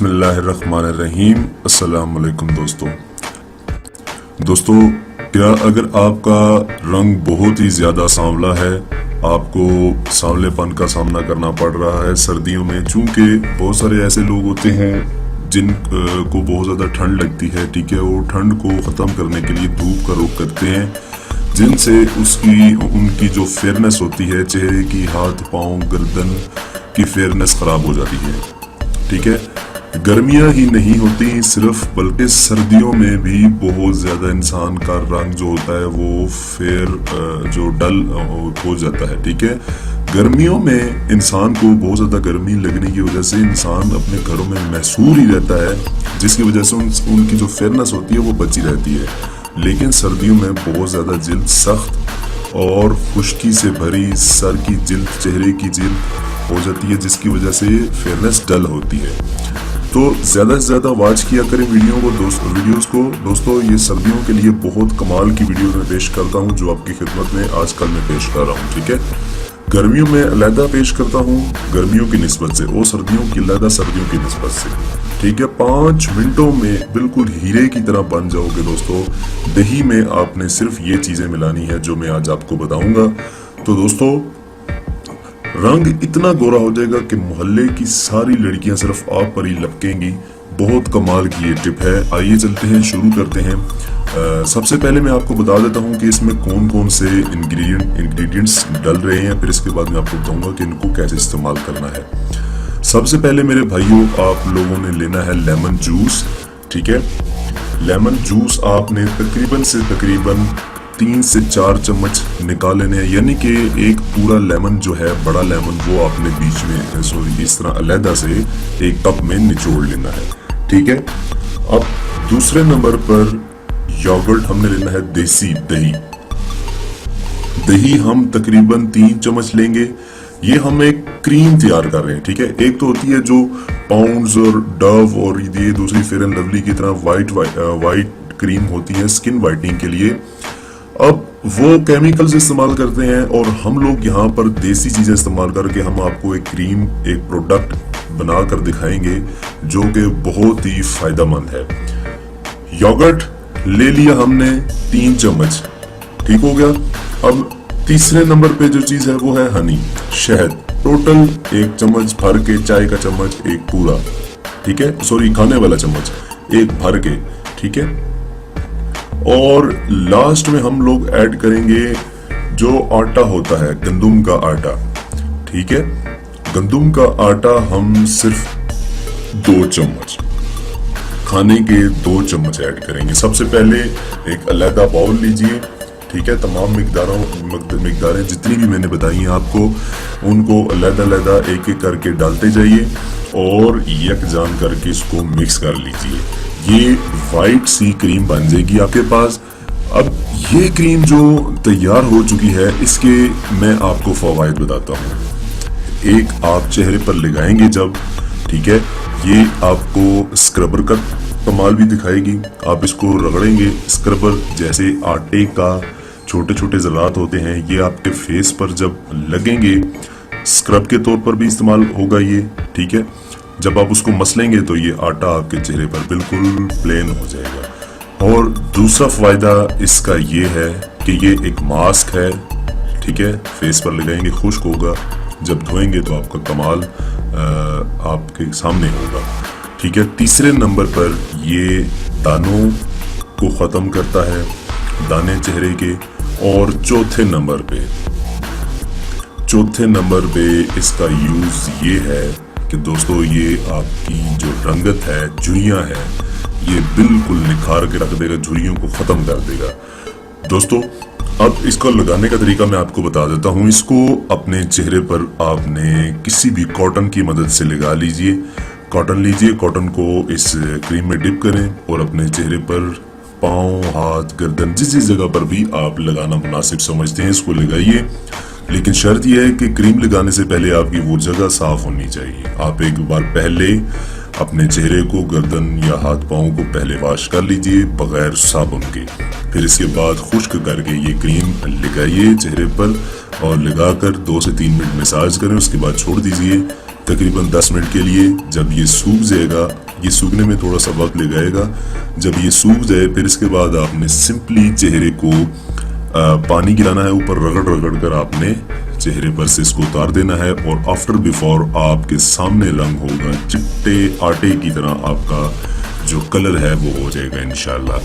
बिस्मिल्लाहिर्रहमानिर्रहीम। अस्सलाम वालेकुम दोस्तों, क्या अगर आपका रंग बहुत ही ज़्यादा सांवला है, आपको सांवलेपन का सामना करना पड़ रहा है सर्दियों में, चूँकि बहुत सारे ऐसे लोग होते हैं जिन को बहुत ज़्यादा ठंड लगती है, ठीक है, वो ठंड को ख़त्म करने के लिए धूप का रुख करते हैं, जिनसे उनकी जो फेयरनेस होती है चेहरे की, हाथ पाँव गर्दन की फेयरनेस ख़राब हो जाती है। ठीक है, गर्मियां ही नहीं होती सिर्फ, बल्कि सर्दियों में भी बहुत ज़्यादा इंसान का रंग जो होता है वो फेयर जो डल हो जाता है। ठीक है, गर्मियों में इंसान को बहुत ज़्यादा गर्मी लगने की वजह से इंसान अपने घरों में महसूर ही रहता है, जिसकी वजह से उनकी जो फेयरनेस होती है वो बची रहती है। लेकिन सर्दियों में बहुत ज़्यादा जिल्द सख्त और खुश्की से भरी सर की जिल्द, चेहरे की जिल्द हो जाती है, जिसकी वजह से फेयरनेस डल होती है। तो ज़्यादा से ज़्यादा वॉच किया करें वीडियोस को दोस्तों। ये सर्दियों के लिए बहुत कमाल की वीडियो में पेश करता हूँ जो आपकी खिदमत में आजकल मैं पेश कर रहा हूँ। ठीक है, गर्मियों में अलहदा पेश करता हूँ गर्मियों की निस्बत से, और सर्दियों की अलहदा सर्दियों की निस्बत से। ठीक है, 5 मिनटों में बिल्कुल हीरे की तरह बन जाओगे दोस्तों। दही में आपने सिर्फ ये चीज़ें मिलानी है जो मैं आज आपको बताऊंगा। तो दोस्तों, रंग इतना गोरा हो जाएगा कि मोहल्ले की सारी लड़कियां सिर्फ आप पर ही लपकेंगी। बहुत कमाल की ये टिप है। आइए चलते हैं, शुरू करते हैं। सबसे पहले मैं आपको बता देता हूं कि इसमें कौन कौन से इंग्रेडिएंट्स डल रहे हैं, फिर इसके बाद मैं आपको बताऊंगा कि इनको कैसे इस्तेमाल करना है। सबसे पहले मेरे भाइयों, आप लोगों ने लेना है लेमन जूस। ठीक है, लेमन जूस आपने तकरीबन 3 से 4 चम्मच निकाल लेने हैं, यानी कि एक पूरा लेमन जो है, बड़ा लेमन, वो आपने बीच में इस तरह अलहदा से एक कप में निचोड़ लेना है। ठीक है, अब दूसरे नंबर पर योगर्ट हमने लेना है, देसी दही हम तकरीबन 3 चम्मच लेंगे। ये हम एक क्रीम तैयार कर रहे हैं। ठीक है, एक तो होती है जो पाउंड्स और डव और ये दूसरी फेयर एंड लवली की तरह वाइट क्रीम होती है स्किन वाइटनिंग के लिए। अब वो केमिकल्स इस्तेमाल करते हैं और हम लोग यहाँ पर देसी चीजें इस्तेमाल करके हम आपको एक क्रीम, एक प्रोडक्ट बना कर दिखाएंगे जो कि बहुत ही फायदेमंद है। योगर्ट ले लिया हमने 3 चम्मच, ठीक हो गया। अब तीसरे नंबर पे जो चीज है वो है हनी, शहद, टोटल 1 चम्मच भर के, चाय का चम्मच एक पूरा, ठीक है, सॉरी खाने वाला चम्मच एक भर के। ठीक है, और लास्ट में हम लोग ऐड करेंगे जो आटा होता है, गंदुम का आटा। ठीक है, गंदुम का आटा हम सिर्फ 2 चम्मच, खाने के 2 चम्मच ऐड करेंगे। सबसे पहले एक अलहदा बाउल लीजिए। ठीक है, तमाम मिकदारें जितनी भी मैंने बताई हैं आपको, उनको अलहदा एक एक करके डालते जाइए और यकजान करके इसको मिक्स कर लीजिए। ये वाइट सी क्रीम बन जाएगी आपके पास। अब ये क्रीम जो तैयार हो चुकी है, इसके मैं आपको फवायद बताता हूँ। एक, आप चेहरे पर लगाएंगे जब, ठीक है, ये आपको स्क्रबर का कमाल भी दिखाएगी। आप इसको रगड़ेंगे, स्क्रबर जैसे आटे का छोटे छोटे ज़रात होते हैं, ये आपके फेस पर जब लगेंगे स्क्रब के तौर पर भी इस्तेमाल होगा ये। ठीक है, जब आप उसको मसलेंगे तो ये आटा आपके चेहरे पर बिल्कुल प्लेन हो जाएगा। और दूसरा फायदा इसका ये है कि ये एक मास्क है। ठीक है, फेस पर लगाएंगे, खुश्क होगा, जब धोएंगे तो आपका कमाल आपके सामने होगा। ठीक है, तीसरे नंबर पर ये दानों को ख़त्म करता है, दाने चेहरे के। और चौथे नंबर पे इसका यूज़ ये है कि दोस्तों, ये आपकी जो रंगत है, झुर्रियाँ हैं, ये बिल्कुल निखार के रख देगा, झुर्रियों को ख़त्म कर देगा। दोस्तों, अब इसको लगाने का तरीका मैं आपको बता देता हूँ। इसको अपने चेहरे पर आपने किसी भी कॉटन की मदद से लगा लीजिए। कॉटन लीजिए, कॉटन को इस क्रीम में डिप करें और अपने चेहरे पर, पाँव, हाथ, गर्दन, जिस जगह पर भी आप लगाना मुनासिब समझते हैं इसको लगाइए। लेकिन शर्त यह है कि क्रीम लगाने से पहले आपकी वो जगह साफ होनी चाहिए। आप एक बार पहले अपने चेहरे को, गर्दन या हाथ पाँव को पहले वॉश कर लीजिए बगैर साबुन के। फिर इसके बाद खुश्क करके ये क्रीम लगाइए चेहरे पर और लगाकर 2 से 3 मिनट मसाज करें। उसके बाद छोड़ दीजिए तकरीबन 10 मिनट के लिए। जब ये सूख जाएगा, ये सूखने में थोड़ा सा वक्त लगाएगा। जब ये सूख जाए फिर इसके बाद आपने सिंपली चेहरे को पानी गिराना है, ऊपर रगड़ रगड़ कर आपने चेहरे पर से इसको उतार देना है और आफ्टर बिफोर आपके सामने रंग होगा, चिट्टे आटे की तरह आपका जो कलर है वो हो जाएगा इंशाल्लाह।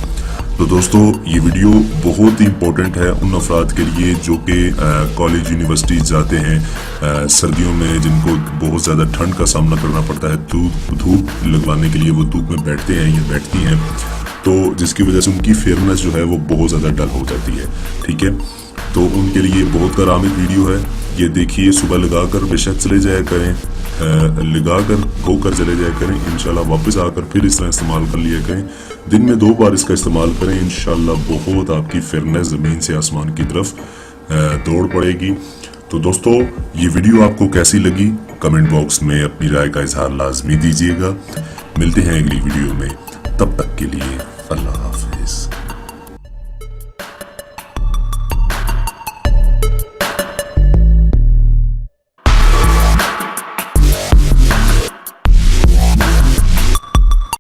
तो दोस्तों ये वीडियो बहुत ही इम्पोर्टेंट है उन अफराद के लिए जो कि कॉलेज यूनिवर्सिटीज जाते हैं सर्दियों में, जिनको बहुत ज़्यादा ठंड का सामना करना पड़ता है, धूप लगवाने के लिए वो धूप में बैठते हैं या बैठती हैं, तो जिसकी वजह से उनकी फेयरनेस जो है वो बहुत ज़्यादा डल हो जाती है। ठीक है, तो उनके लिए बहुत करामित वीडियो है ये। देखिए, सुबह लगाकर बेशक चले जाया करें, लगाकर धोकर चले जाया करें, इंशाल्लाह वापस आकर फिर इस तरह इस्तेमाल कर लिया करें। दिन में 2 बार इसका इस्तेमाल करें, इंशाल्लाह बहुत आपकी फेयरनेस ज़मीन से आसमान की तरफ दौड़ पड़ेगी। तो दोस्तों ये वीडियो आपको कैसी लगी कमेंट बॉक्स में अपनी राय का इजहार लाजमी दीजिएगा। मिलते हैं अगली वीडियो में, तब तक के लिए अल्लाह हाफ़िज़।